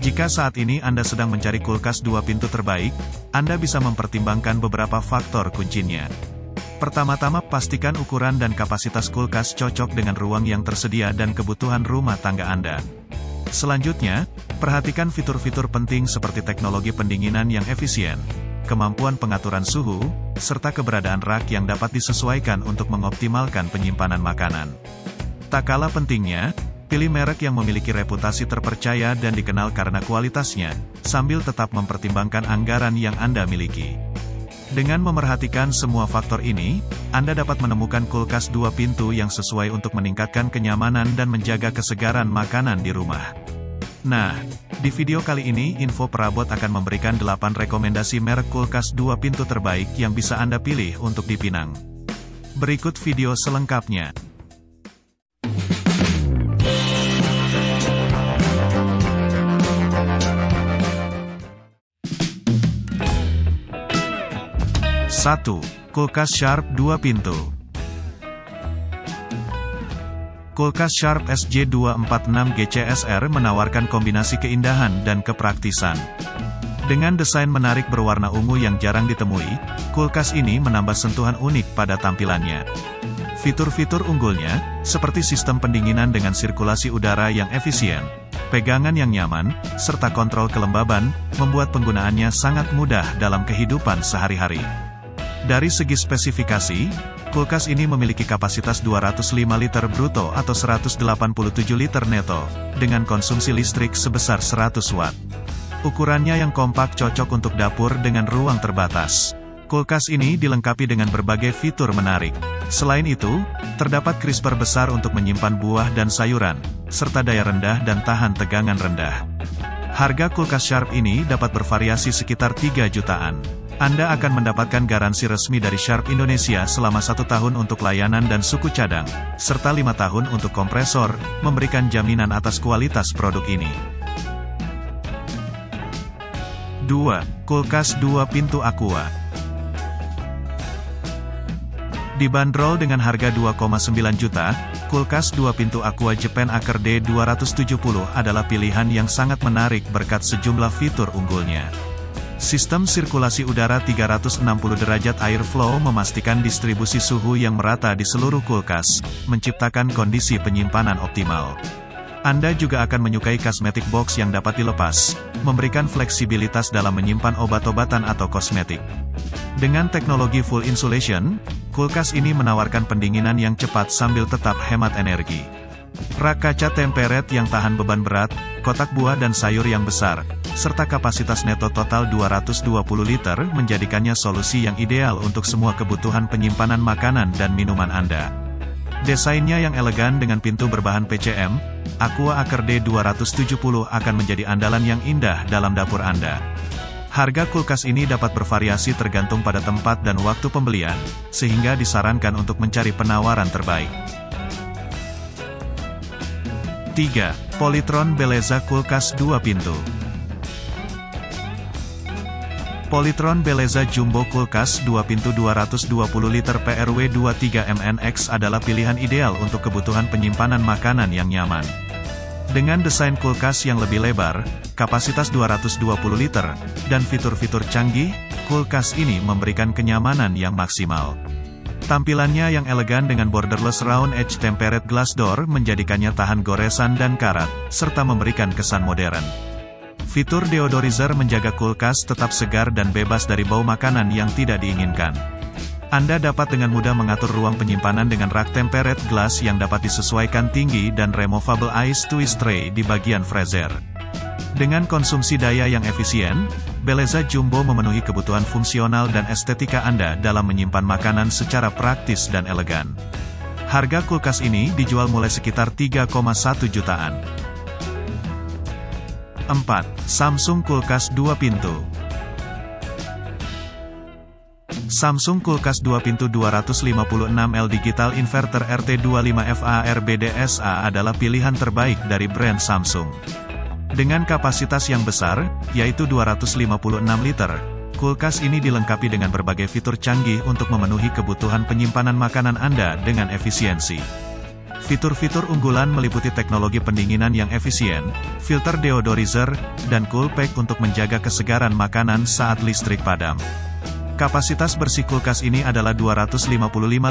Jika saat ini Anda sedang mencari kulkas 2 pintu terbaik, Anda bisa mempertimbangkan beberapa faktor kuncinya. Pertama-tama, pastikan ukuran dan kapasitas kulkas cocok dengan ruang yang tersedia dan kebutuhan rumah tangga Anda. Selanjutnya, perhatikan fitur-fitur penting seperti teknologi pendinginan yang efisien, kemampuan pengaturan suhu, serta keberadaan rak yang dapat disesuaikan untuk mengoptimalkan penyimpanan makanan. Tak kalah pentingnya, pilih merek yang memiliki reputasi terpercaya dan dikenal karena kualitasnya, sambil tetap mempertimbangkan anggaran yang Anda miliki. Dengan memerhatikan semua faktor ini, Anda dapat menemukan kulkas 2 pintu yang sesuai untuk meningkatkan kenyamanan dan menjaga kesegaran makanan di rumah. Nah, di video kali ini Info Perabot akan memberikan 8 rekomendasi merek kulkas 2 pintu terbaik yang bisa Anda pilih untuk dipinang. Berikut video selengkapnya. Satu, kulkas Sharp 2 pintu. Kulkas Sharp SJ246 GCSR menawarkan kombinasi keindahan dan kepraktisan. Dengan desain menarik berwarna ungu yang jarang ditemui, kulkas ini menambah sentuhan unik pada tampilannya. Fitur-fitur unggulnya, seperti sistem pendinginan dengan sirkulasi udara yang efisien, pegangan yang nyaman, serta kontrol kelembaban, membuat penggunaannya sangat mudah dalam kehidupan sehari-hari. Dari segi spesifikasi, kulkas ini memiliki kapasitas 205 liter bruto atau 187 liter neto, dengan konsumsi listrik sebesar 100 watt. Ukurannya yang kompak cocok untuk dapur dengan ruang terbatas. Kulkas ini dilengkapi dengan berbagai fitur menarik. Selain itu, terdapat crisper besar untuk menyimpan buah dan sayuran, serta daya rendah dan tahan tegangan rendah. Harga kulkas Sharp ini dapat bervariasi sekitar 3 jutaan. Anda akan mendapatkan garansi resmi dari Sharp Indonesia selama 1 tahun untuk layanan dan suku cadang, serta 5 tahun untuk kompresor, memberikan jaminan atas kualitas produk ini. 2. Kulkas 2 pintu Aqua. Dibanderol dengan harga 2,9 juta, kulkas 2 pintu Aqua Japan Aker D270 adalah pilihan yang sangat menarik berkat sejumlah fitur unggulnya. Sistem sirkulasi udara 360 derajat airflow memastikan distribusi suhu yang merata di seluruh kulkas, menciptakan kondisi penyimpanan optimal. Anda juga akan menyukai cosmetic box yang dapat dilepas, memberikan fleksibilitas dalam menyimpan obat-obatan atau kosmetik. Dengan teknologi full insulation, kulkas ini menawarkan pendinginan yang cepat sambil tetap hemat energi. Rak kaca temperet yang tahan beban berat, kotak buah dan sayur yang besar, serta kapasitas neto total 220 liter menjadikannya solusi yang ideal untuk semua kebutuhan penyimpanan makanan dan minuman Anda. Desainnya yang elegan dengan pintu berbahan PCM, Aqua Aker D270 akan menjadi andalan yang indah dalam dapur Anda. Harga kulkas ini dapat bervariasi tergantung pada tempat dan waktu pembelian, sehingga disarankan untuk mencari penawaran terbaik. 3. Polytron Beleza kulkas 2 pintu. Polytron Beleza Jumbo kulkas 2 pintu 220 liter PRW 23MNX adalah pilihan ideal untuk kebutuhan penyimpanan makanan yang nyaman. Dengan desain kulkas yang lebih lebar, kapasitas 220 liter, dan fitur-fitur canggih, kulkas ini memberikan kenyamanan yang maksimal. Tampilannya yang elegan dengan borderless round edge tempered glass door menjadikannya tahan goresan dan karat, serta memberikan kesan modern. Fitur deodorizer menjaga kulkas tetap segar dan bebas dari bau makanan yang tidak diinginkan. Anda dapat dengan mudah mengatur ruang penyimpanan dengan rak tempered glass yang dapat disesuaikan tinggi dan removable ice twist tray di bagian freezer. Dengan konsumsi daya yang efisien, Beleza Jumbo memenuhi kebutuhan fungsional dan estetika Anda dalam menyimpan makanan secara praktis dan elegan. Harga kulkas ini dijual mulai sekitar 3,1 jutaan. 4. Samsung kulkas 2 pintu. Samsung kulkas 2 pintu 256L digital inverter RT25FA/RBDSA adalah pilihan terbaik dari brand Samsung. Dengan kapasitas yang besar, yaitu 256 liter, kulkas ini dilengkapi dengan berbagai fitur canggih untuk memenuhi kebutuhan penyimpanan makanan Anda dengan efisiensi. Fitur-fitur unggulan meliputi teknologi pendinginan yang efisien, filter deodorizer, dan cool pack untuk menjaga kesegaran makanan saat listrik padam. Kapasitas bersih kulkas ini adalah 255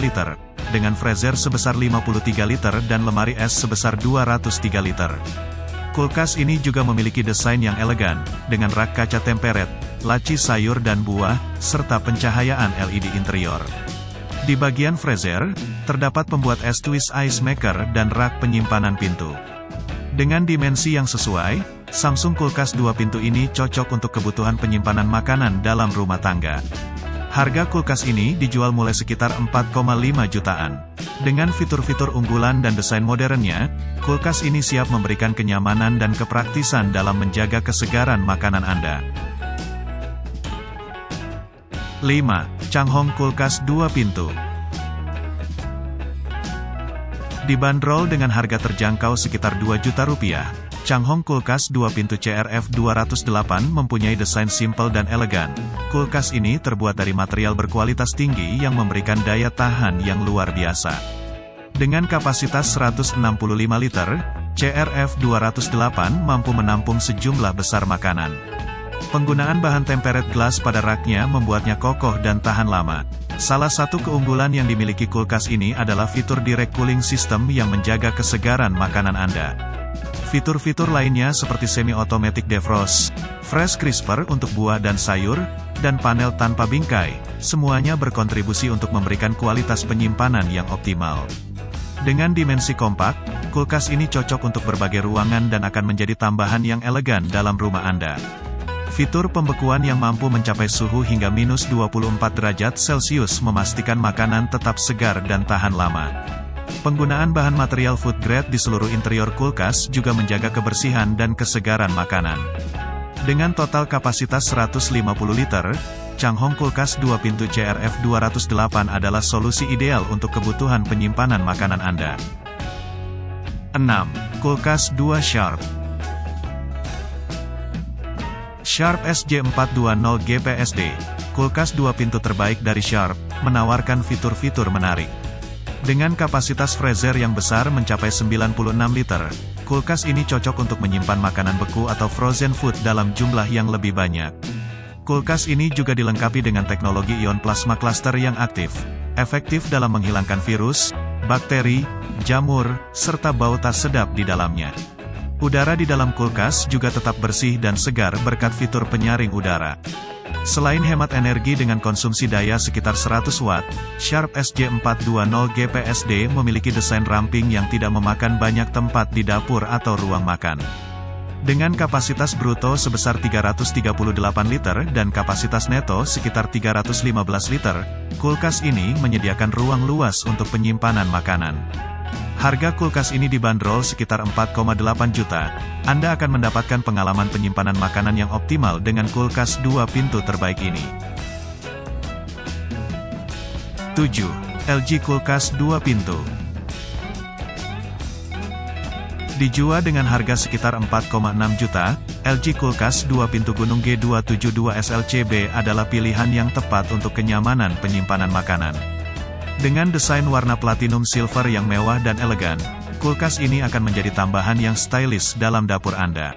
liter, dengan freezer sebesar 53 liter dan lemari es sebesar 203 liter. Kulkas ini juga memiliki desain yang elegan, dengan rak kaca temperet, laci sayur dan buah, serta pencahayaan LED interior. Di bagian freezer, terdapat pembuat es twist ice maker dan rak penyimpanan pintu. Dengan dimensi yang sesuai, Samsung kulkas 2 pintu ini cocok untuk kebutuhan penyimpanan makanan dalam rumah tangga. Harga kulkas ini dijual mulai sekitar 4,5 jutaan. Dengan fitur-fitur unggulan dan desain modernnya, kulkas ini siap memberikan kenyamanan dan kepraktisan dalam menjaga kesegaran makanan Anda. 5. Changhong Kulkas 2 Pintu. Dibanderol dengan harga terjangkau sekitar 2 juta rupiah, Changhong Kulkas 2 Pintu CRF 208 mempunyai desain simpel dan elegan. Kulkas ini terbuat dari material berkualitas tinggi yang memberikan daya tahan yang luar biasa. Dengan kapasitas 165 liter, CRF 208 mampu menampung sejumlah besar makanan. Penggunaan bahan temperet glass pada raknya membuatnya kokoh dan tahan lama. Salah satu keunggulan yang dimiliki kulkas ini adalah fitur direct cooling system yang menjaga kesegaran makanan Anda. Fitur-fitur lainnya seperti semi-automatic defrost, fresh crisper untuk buah dan sayur, dan panel tanpa bingkai, semuanya berkontribusi untuk memberikan kualitas penyimpanan yang optimal. Dengan dimensi kompak, kulkas ini cocok untuk berbagai ruangan dan akan menjadi tambahan yang elegan dalam rumah Anda. Fitur pembekuan yang mampu mencapai suhu hingga minus 24 derajat Celcius memastikan makanan tetap segar dan tahan lama. Penggunaan bahan material food grade di seluruh interior kulkas juga menjaga kebersihan dan kesegaran makanan. Dengan total kapasitas 150 liter, Changhong Kulkas 2 Pintu CRF 208 adalah solusi ideal untuk kebutuhan penyimpanan makanan Anda. 6. Kulkas 2 Sharp. Sharp SJ420 GPSD, kulkas 2 pintu terbaik dari Sharp, menawarkan fitur-fitur menarik. Dengan kapasitas freezer yang besar mencapai 96 liter, kulkas ini cocok untuk menyimpan makanan beku atau frozen food dalam jumlah yang lebih banyak. Kulkas ini juga dilengkapi dengan teknologi ion plasma cluster yang aktif, efektif dalam menghilangkan virus, bakteri, jamur, serta bau tak sedap di dalamnya. Udara di dalam kulkas juga tetap bersih dan segar berkat fitur penyaring udara. Selain hemat energi dengan konsumsi daya sekitar 100 watt, Sharp SJ420 GPSD memiliki desain ramping yang tidak memakan banyak tempat di dapur atau ruang makan. Dengan kapasitas bruto sebesar 338 liter dan kapasitas neto sekitar 315 liter, kulkas ini menyediakan ruang luas untuk penyimpanan makanan. Harga kulkas ini dibanderol sekitar 4,8 juta. Anda akan mendapatkan pengalaman penyimpanan makanan yang optimal dengan kulkas 2 pintu terbaik ini. 7. LG Kulkas 2 Pintu. Dijual dengan harga sekitar 4,6 juta, LG Kulkas 2 Pintu Gunung G272 SLCB adalah pilihan yang tepat untuk kenyamanan penyimpanan makanan. Dengan desain warna platinum silver yang mewah dan elegan, kulkas ini akan menjadi tambahan yang stylish dalam dapur Anda.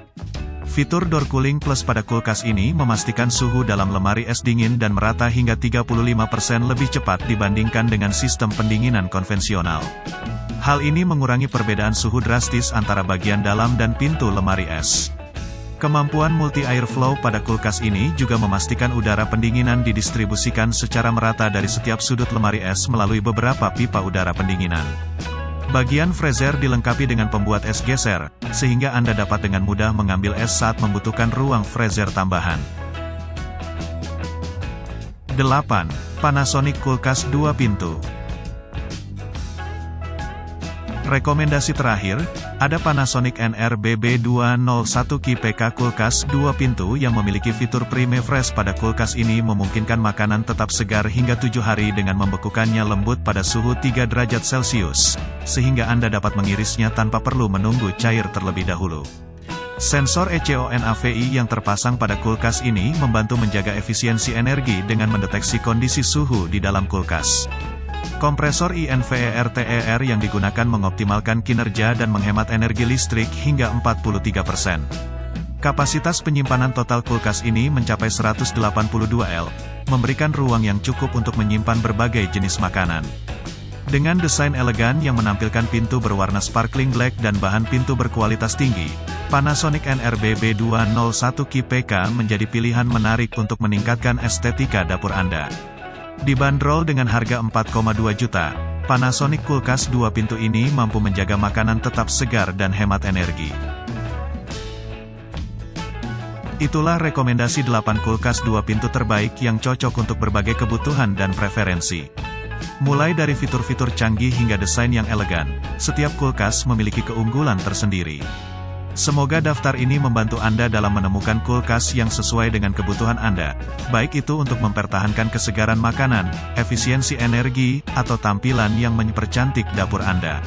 Fitur Door Cooling Plus pada kulkas ini memastikan suhu dalam lemari es dingin dan merata hingga 35% lebih cepat dibandingkan dengan sistem pendinginan konvensional. Hal ini mengurangi perbedaan suhu drastis antara bagian dalam dan pintu lemari es. Kemampuan multi-air flow pada kulkas ini juga memastikan udara pendinginan didistribusikan secara merata dari setiap sudut lemari es melalui beberapa pipa udara pendinginan. Bagian freezer dilengkapi dengan pembuat es geser, sehingga Anda dapat dengan mudah mengambil es saat membutuhkan ruang freezer tambahan. 8. Panasonic Kulkas 2 Pintu. Rekomendasi terakhir, ada Panasonic NRBB201 PK Kulkas 2 Pintu yang memiliki fitur Prime Fresh. Pada kulkas ini memungkinkan makanan tetap segar hingga 7 hari dengan membekukannya lembut pada suhu 3 derajat Celcius, sehingga Anda dapat mengirisnya tanpa perlu menunggu cair terlebih dahulu. Sensor ECONAVI yang terpasang pada kulkas ini membantu menjaga efisiensi energi dengan mendeteksi kondisi suhu di dalam kulkas. Kompresor INVERTER yang digunakan mengoptimalkan kinerja dan menghemat energi listrik hingga 43%. Kapasitas penyimpanan total kulkas ini mencapai 182 L, memberikan ruang yang cukup untuk menyimpan berbagai jenis makanan. Dengan desain elegan yang menampilkan pintu berwarna sparkling black dan bahan pintu berkualitas tinggi, Panasonic NRB B201KPK menjadi pilihan menarik untuk meningkatkan estetika dapur Anda. Dibanderol dengan harga 4,2 juta, Panasonic kulkas 2 pintu ini mampu menjaga makanan tetap segar dan hemat energi. Itulah rekomendasi 8 kulkas 2 pintu terbaik yang cocok untuk berbagai kebutuhan dan preferensi. Mulai dari fitur-fitur canggih hingga desain yang elegan, setiap kulkas memiliki keunggulan tersendiri. Semoga daftar ini membantu Anda dalam menemukan kulkas yang sesuai dengan kebutuhan Anda, baik itu untuk mempertahankan kesegaran makanan, efisiensi energi, atau tampilan yang mempercantik dapur Anda.